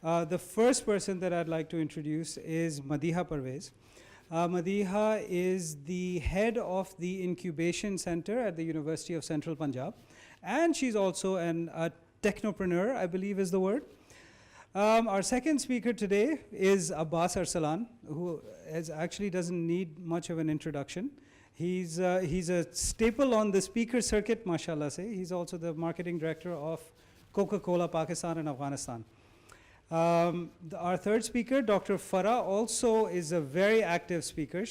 The first person that I'd like to introduce is Madiha Parvez. Madiha is the head of the incubation center at the University of Central Punjab, and she's also a technopreneur, I believe is the word. Our second speaker today is Abbas Arsalan, who actually doesn't need much of an introduction. He's a staple on the speaker circuit, mashallah say. He's also the marketing director of Coca-Cola Pakistan and Afghanistan. Our third speaker, Dr. Farah, also is a very active speaker.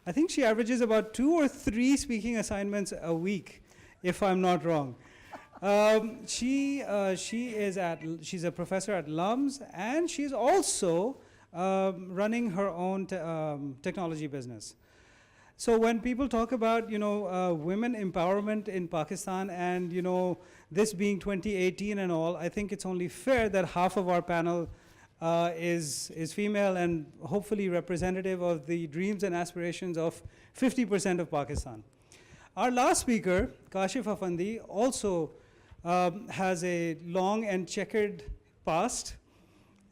I think she averages about 2 or 3 speaking assignments a week, if I'm not wrong. She's a professor at LUMS, and she's also running her own technology business. So when people talk about, women empowerment in Pakistan and, this being 2018 and all, I think it's only fair that half of our panel is female and hopefully representative of the dreams and aspirations of 50% of Pakistan. Our last speaker, Kashif Afandi, also has a long and checkered past.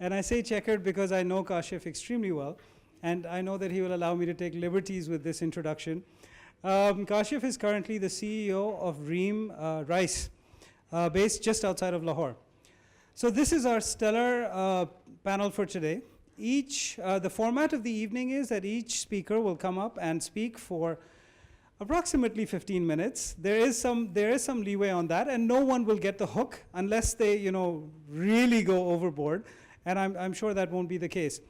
And I say checkered because I know Kashif extremely well. And I know that he will allow me to take liberties with this introduction. Kashif is currently the CEO of Reem Rice, based just outside of Lahore. So this is our stellar panel for today. The format of the evening is that each speaker will come up and speak for approximately 15 minutes. There is some leeway on that, and no one will get the hook unless they, really go overboard. And I'm sure that won't be the case.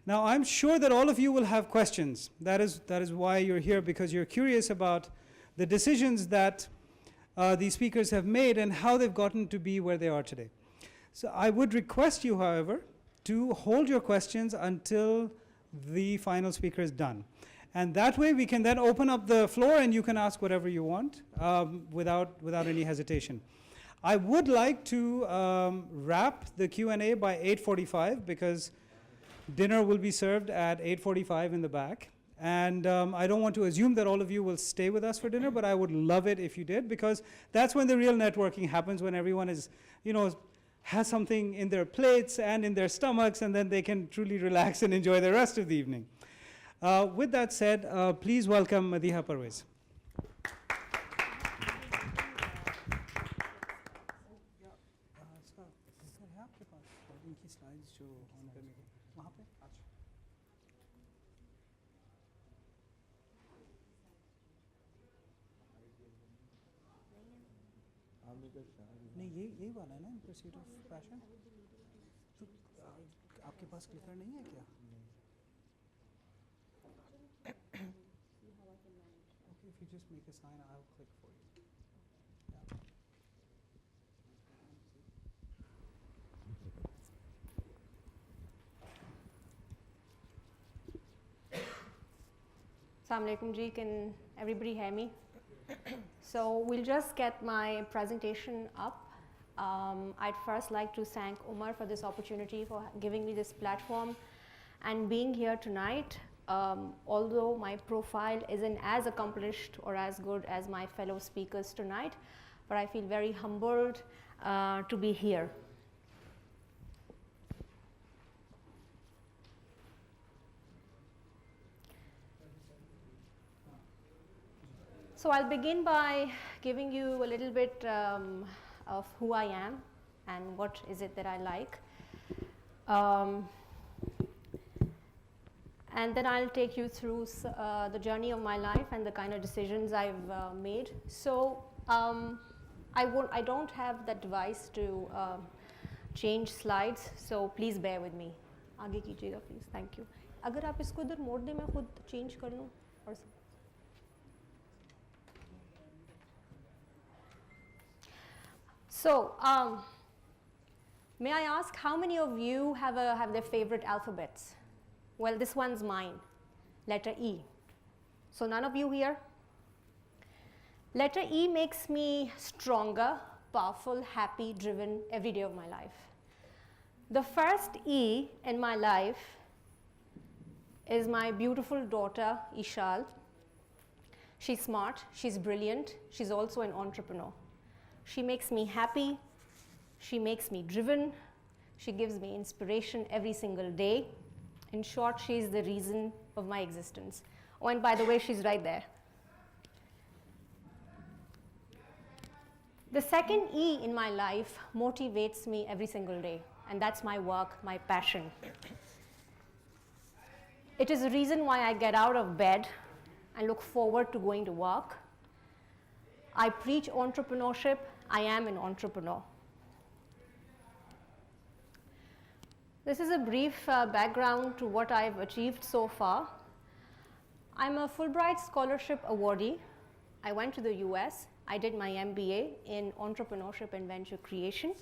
Now, I'm sure that all of you will have questions. That is why you're here, because you're curious about the decisions that these speakers have made and how they've gotten to be where they are today. So I would request you, however, to hold your questions until the final speaker is done. And that way we can then open up the floor and you can ask whatever you want without any hesitation. I would like to wrap the Q&A by 8:45 because dinner will be served at 8:45 in the back. And I don't want to assume that all of you will stay with us for dinner, but I would love it if you did, because that's when the real networking happens, when everyone is, has something in their plates and in their stomachs, and then they can truly relax and enjoy the rest of the evening. With that said, please welcome Madiha Parvez. नहीं यही वाला है ना, इन pursuit of passion. तो आपके पास clicker नहीं है क्या? Okay, if you just make a sign, I'll click for you. Assalamu alaikum ji, can everybody hear me? So we'll just get my presentation up. I'd first like to thank Umar for this opportunity, for giving me this platform and being here tonight. Although my profile isn't as accomplished or as good as my fellow speakers tonight, but I feel very humbled to be here. So I'll begin by giving you a little bit of who I am and what is it that I like. And then I'll take you through the journey of my life and the kind of decisions I've made. So I don't have that device to change slides, so please bear with me. आगे कीजिएगा please, thank you. अगर आप इसको इधर मोड़ दें, मैं खुद change कर लूँ और So, may I ask how many of you have their favorite alphabets? Well, this one's mine, letter E. So none of you here? Letter E makes me stronger, powerful, happy, driven every day of my life. The first E in my life is my beautiful daughter, Ishal. She's smart, she's brilliant, she's also an entrepreneur. She makes me happy, she makes me driven, She gives me inspiration every single day. In short, she is the reason of my existence. Oh, and by the way, she's right there. The second E in my life motivates me every single day, and that's my work, my passion. It is the reason why I get out of bed and look forward to going to work. I preach entrepreneurship. I am an entrepreneur. This is a brief background to what I've achieved so far. I'm a Fulbright Scholarship awardee. I went to the US. I did my MBA in entrepreneurship and venture creation.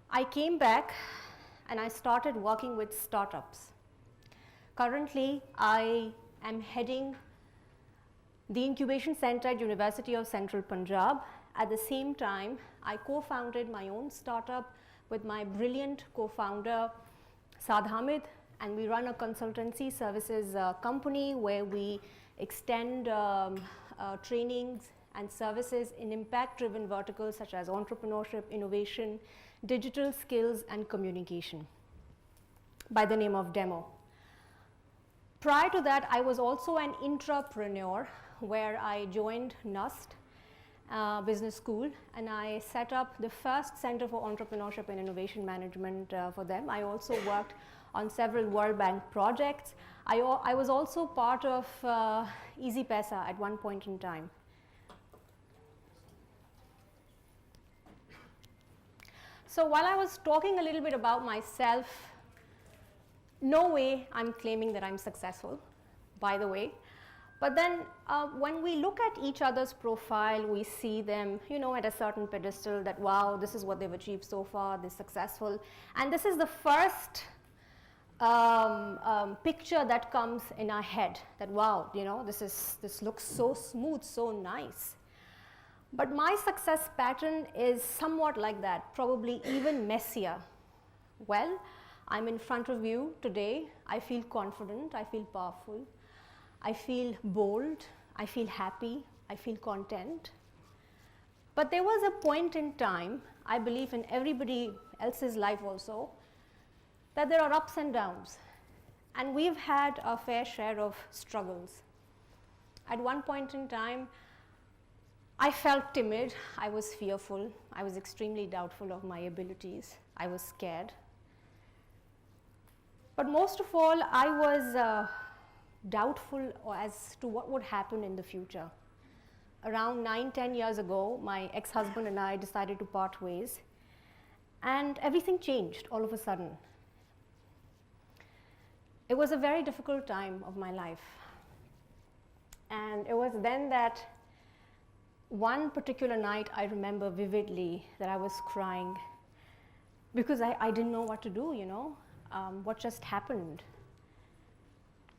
I came back and I started working with startups. Currently, I am heading the incubation center at University of Central Punjab. At the same time, I co-founded my own startup with my brilliant co-founder, Saad Hamid, and we run a consultancy services company where we extend trainings and services in impact-driven verticals such as entrepreneurship, innovation, digital skills, and communication by the name of Demo. Prior to that, I was also an intrapreneur where I joined NUST Business School, and I set up the first Center for Entrepreneurship and Innovation Management for them. I also worked on several World Bank projects. I was also part of Easy Pesa at one point in time. So while I was talking a little bit about myself, no way I'm claiming that I'm successful, by the way. But then when we look at each other's profile, we see them, at a certain pedestal that, wow, this is what they've achieved so far, they're successful. And this is the first picture that comes in our head that, wow, this looks so smooth, so nice. But my success pattern is somewhat like that, probably even messier. Well, I'm in front of you today. I feel confident, I feel powerful, I feel bold, I feel happy, I feel content. But there was a point in time, I believe in everybody else's life also, that there are ups and downs. And we've had our fair share of struggles. At one point in time, I felt timid, I was fearful, I was extremely doubtful of my abilities, I was scared. But most of all, I was doubtful as to what would happen in the future. Around 9-10 years ago, my ex-husband and I decided to part ways, and everything changed all of a sudden. It was a very difficult time of my life. And it was then that one particular night I remember vividly that I was crying because I didn't know what to do, what just happened.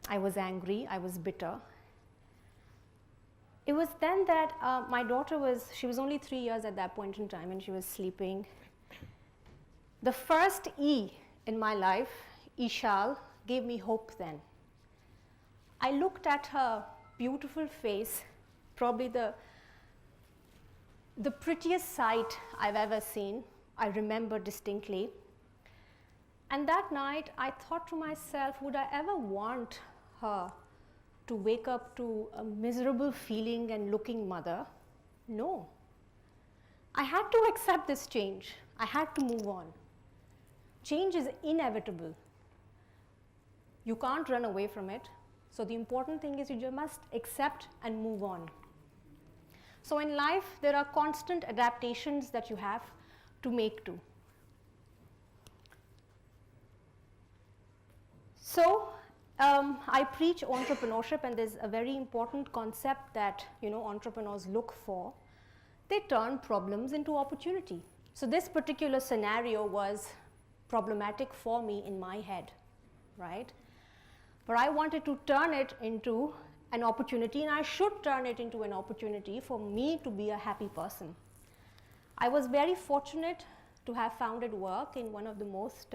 I was angry, I was bitter. It was then that my daughter she was only 3 years at that point in time, and she was sleeping. The first E in my life, Ishal, gave me hope then. I looked at her beautiful face, probably the prettiest sight I've ever seen, I remember distinctly. And that night, I thought to myself, would I ever want her to wake up to a miserable feeling and looking mother? No. I had to accept this change. I had to move on. Change is inevitable. You can't run away from it. So the important thing is you just must accept and move on. So in life, there are constant adaptations that you have to make to. So I preach entrepreneurship, and there's a very important concept that entrepreneurs look for. They turn problems into opportunity. So this particular scenario was problematic for me in my head, right? But I wanted to turn it into an opportunity, and I should turn it into an opportunity for me to be a happy person. I was very fortunate to have founded work in one of the most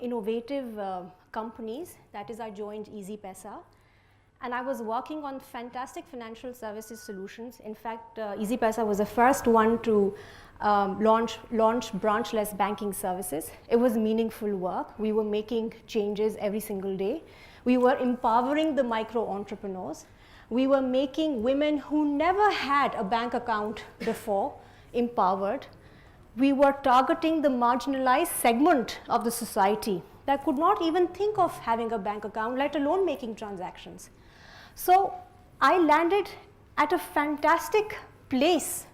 innovative companies. That is, I joined Easy Pesa. and I was working on fantastic financial services solutions. In fact, Easy Paisa was the first one to launch branchless banking services. It was meaningful work. We were making changes every single day. We were empowering the micro entrepreneurs. We were making women who never had a bank account before empowered. We were targeting the marginalized segment of the society that could not even think of having a bank account, let alone making transactions. So I landed at a fantastic place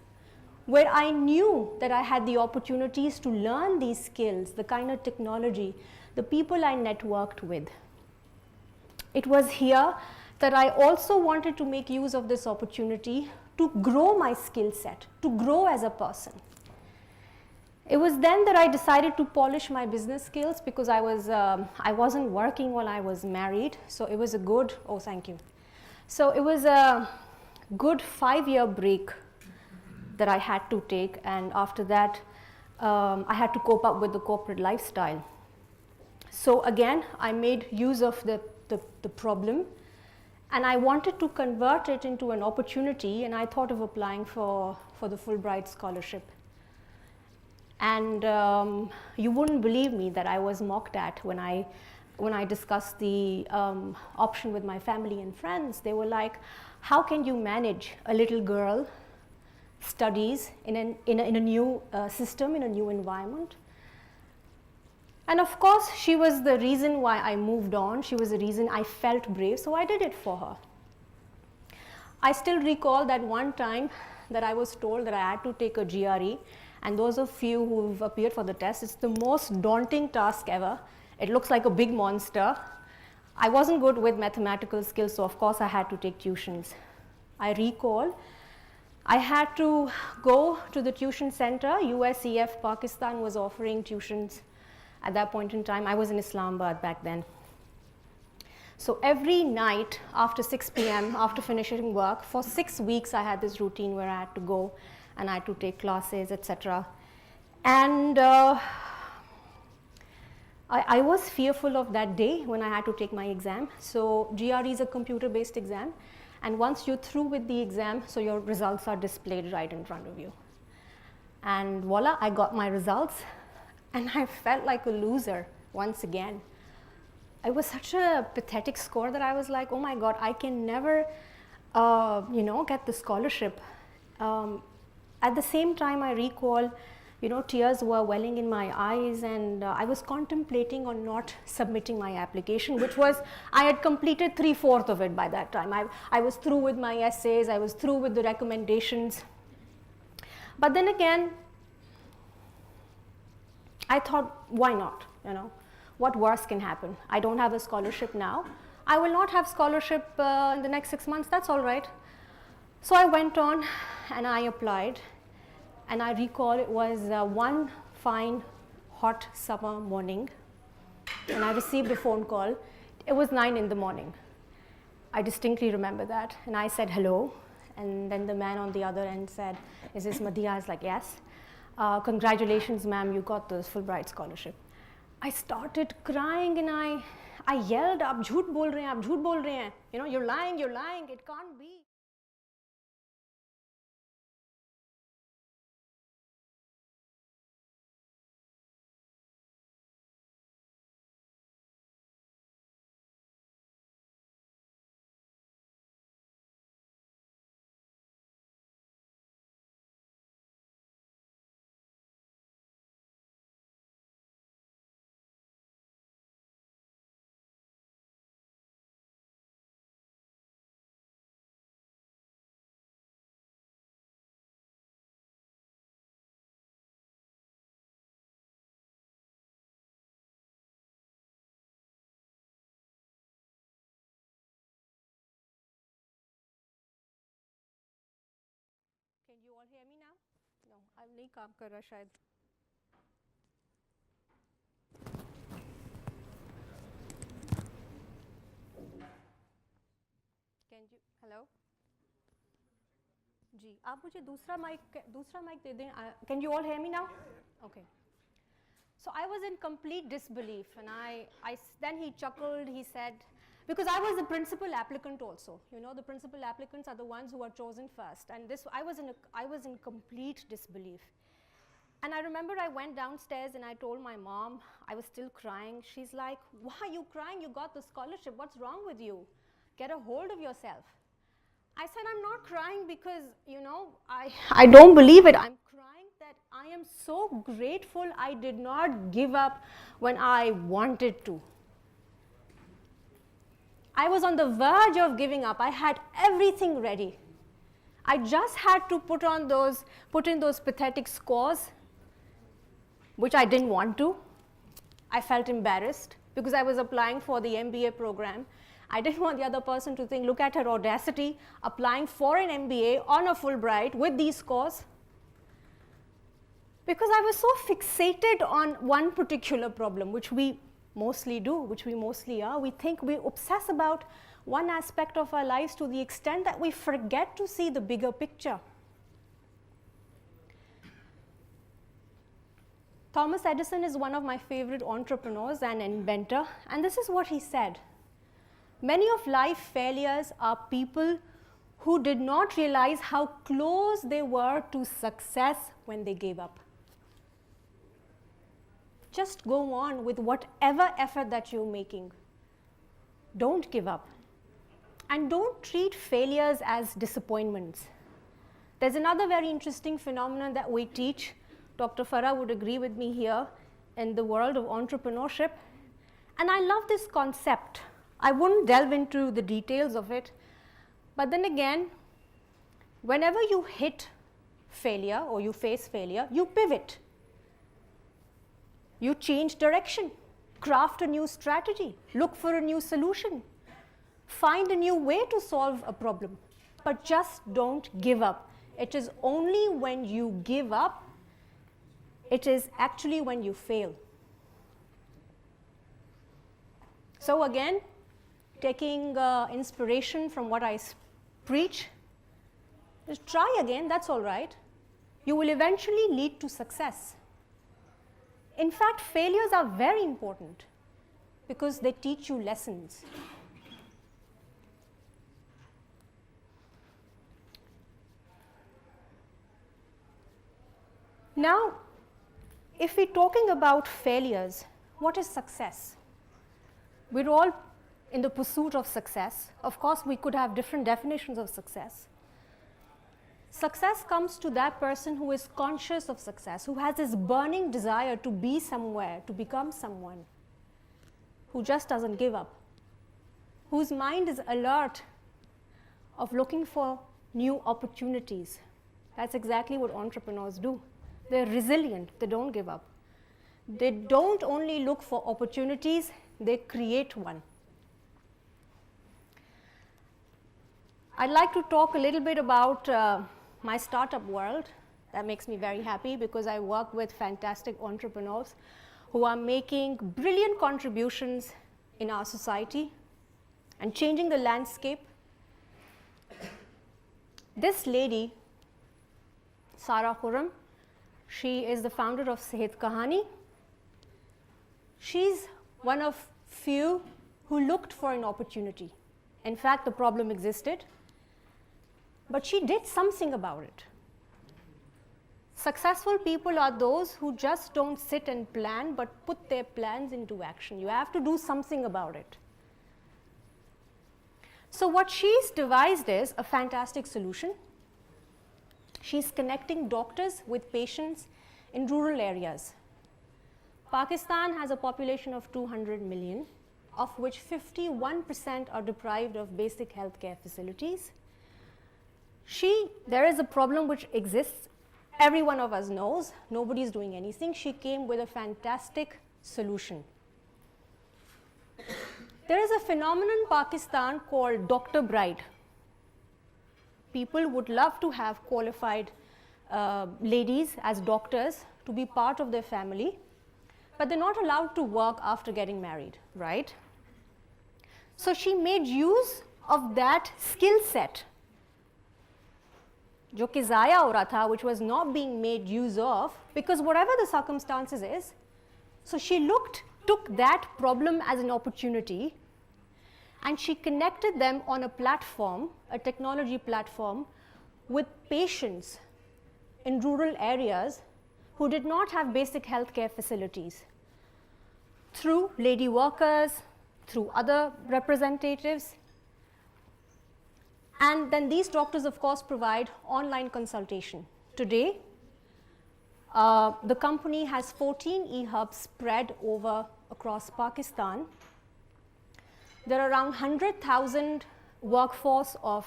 where I knew that I had the opportunities to learn these skills, the kind of technology, the people I networked with. It was here that I also wanted to make use of this opportunity to grow my skill set, to grow as a person. It was then that I decided to polish my business skills because I wasn't working while I was married, so it was a good, oh thank you. So it was a good 5-year break that I had to take, and after that I had to cope up with the corporate lifestyle. So again, I made use of the problem, and I wanted to convert it into an opportunity, and I thought of applying for the Fulbright scholarship. And you wouldn't believe me that I was mocked at when I discussed the option with my family and friends. They were like, how can you manage a little girl studies in a new system, in a new environment? And of course, she was the reason why I moved on. She was the reason I felt brave, so I did it for her. I still recall that one time that I was told that I had to take a GRE, and those of you who've appeared for the test, it's the most daunting task ever. It looks like a big monster. I wasn't good with mathematical skills, so of course I had to take tuitions. I recall I had to go to the tuition center. USEF Pakistan was offering tuitions at that point in time. I was in Islamabad back then. So every night after 6 p.m., after finishing work, for 6 weeks I had this routine where I had to go and I had to take classes, etc. And I was fearful of that day when I had to take my exam. So GRE is a computer-based exam, and once you're through with the exam, so your results are displayed right in front of you. And voila, I got my results, and I felt like a loser once again. It was such a pathetic score that I was like, oh my God, I can never, get the scholarship. At the same time, I recall, tears were welling in my eyes, and I was contemplating on not submitting my application, which was, I had completed 3/4 of it by that time. I was through with my essays, I was through with the recommendations. But then again, I thought, why not, What worse can happen? I don't have a scholarship now. I will not have scholarship in the next 6 months, that's all right. So I went on and I applied, and I recall it was one fine hot summer morning, and I received a phone call. It was 9 in the morning. I distinctly remember that, and I said hello, and then the man on the other end said, is this Madiha? I was like, yes. Congratulations, ma'am, you got the Fulbright scholarship. I started crying and I yelled, "Aap jhoot bol rahe hain, aap jhoot bol rahe hain. You're lying, it can't be." Can you all hear me now? No, अब नहीं काम कर रहा शायद. Can you, hello? जी, आप मुझे दूसरा mic दे दें. Can you all hear me now? Okay. So I was in complete disbelief, and then he chuckled. He said, Because I was the principal applicant also. You know, the principal applicants are the ones who are chosen first. And this, I was in complete disbelief. And I remember I went downstairs and I told my mom, I was still crying. She's like, why are you crying? You got the scholarship. What's wrong with you? Get a hold of yourself. I said, I'm not crying because, you know, I don't believe it. I'm crying that I am so grateful I did not give up when I wanted to. I was on the verge of giving up. I had everything ready. I just had to put in those pathetic scores, which I didn't want to. I felt embarrassed because I was applying for the MBA program. I didn't want the other person to think, look at her audacity, applying for an MBA on a Fulbright with these scores. Because I was so fixated on one particular problem, which we mostly do, which we mostly are. We think we obsess about one aspect of our lives to the extent that we forget to see the bigger picture. Thomas Edison is one of my favorite entrepreneurs and inventor, and this is what he said. Many of life's failures are people who did not realize how close they were to success when they gave up. Just go on with whatever effort that you're making. Don't give up. And don't treat failures as disappointments. There's another very interesting phenomenon that we teach. Dr. Farah would agree with me here in the world of entrepreneurship. And I love this concept. I wouldn't delve into the details of it. But then again, whenever you hit failure or you face failure, you pivot. You change direction, craft a new strategy, look for a new solution, find a new way to solve a problem, but just don't give up. It is only when you give up, it is actually when you fail. So again, taking inspiration from what I preach, just try again, that's all right. You will eventually lead to success. In fact, failures are very important because they teach you lessons. Now, if we're talking about failures, what is success? We're all in the pursuit of success. Of course, we could have different definitions of success. Success comes to that person who is conscious of success, who has this burning desire to be somewhere, to become someone, who just doesn't give up, whose mind is alert of looking for new opportunities. That's exactly what entrepreneurs do. They're resilient, they don't give up. They don't only look for opportunities, they create one. I'd like to talk a little bit about my startup world. That makes me very happy because I work with fantastic entrepreneurs who are making brilliant contributions in our society and changing the landscape. This lady, Sara Khurram, she is the founder of Sehat Kahani. She's one of few who looked for an opportunity. In fact, the problem existed. But she did something about it. Successful people are those who just don't sit and plan, but put their plans into action. You have to do something about it. So what she's devised is a fantastic solution. She's connecting doctors with patients in rural areas. Pakistan has a population of 200 million, of which 51% are deprived of basic healthcare facilities. There is a problem which exists, every one of us knows, nobody is doing anything. She came with a fantastic solution. There is a phenomenon in Pakistan called Doctor Bride. People would love to have qualified ladies as doctors to be part of their family, but they're not allowed to work after getting married, right? So she made use of that skill set जो कि ज़ाया हो रहा था, which was not being made use of, because whatever the circumstances is, so she took that problem as an opportunity and she connected them on a platform, a technology platform, with patients in rural areas who did not have basic healthcare facilities. Through lady workers, through other representatives. And then these doctors, of course, provide online consultation. Today, the company has 14 e-hubs spread across Pakistan. There are around 100,000 workforce of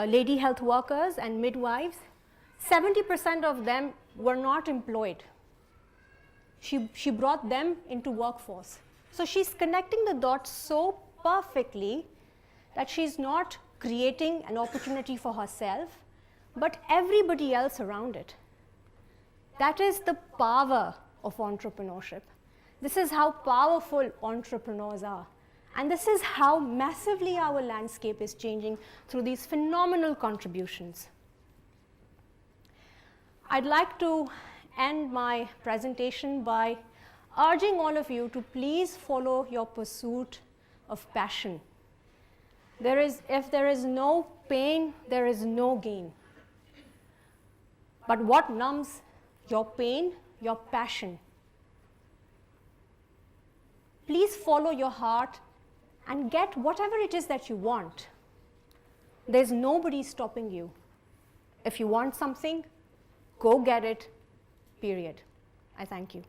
lady health workers and midwives. 70% of them were not employed. She brought them into workforce. So she's connecting the dots so perfectly that she's not creating an opportunity for herself, but everybody else around it. That is the power of entrepreneurship. This is how powerful entrepreneurs are. And this is how massively our landscape is changing through these phenomenal contributions. I'd like to end my presentation by urging all of you to please follow your pursuit of passion. If there is no pain, there is no gain. But what numbs your pain? Your passion. Please follow your heart and get whatever it is that you want. There's nobody stopping you. If you want something, go get it, period. I thank you.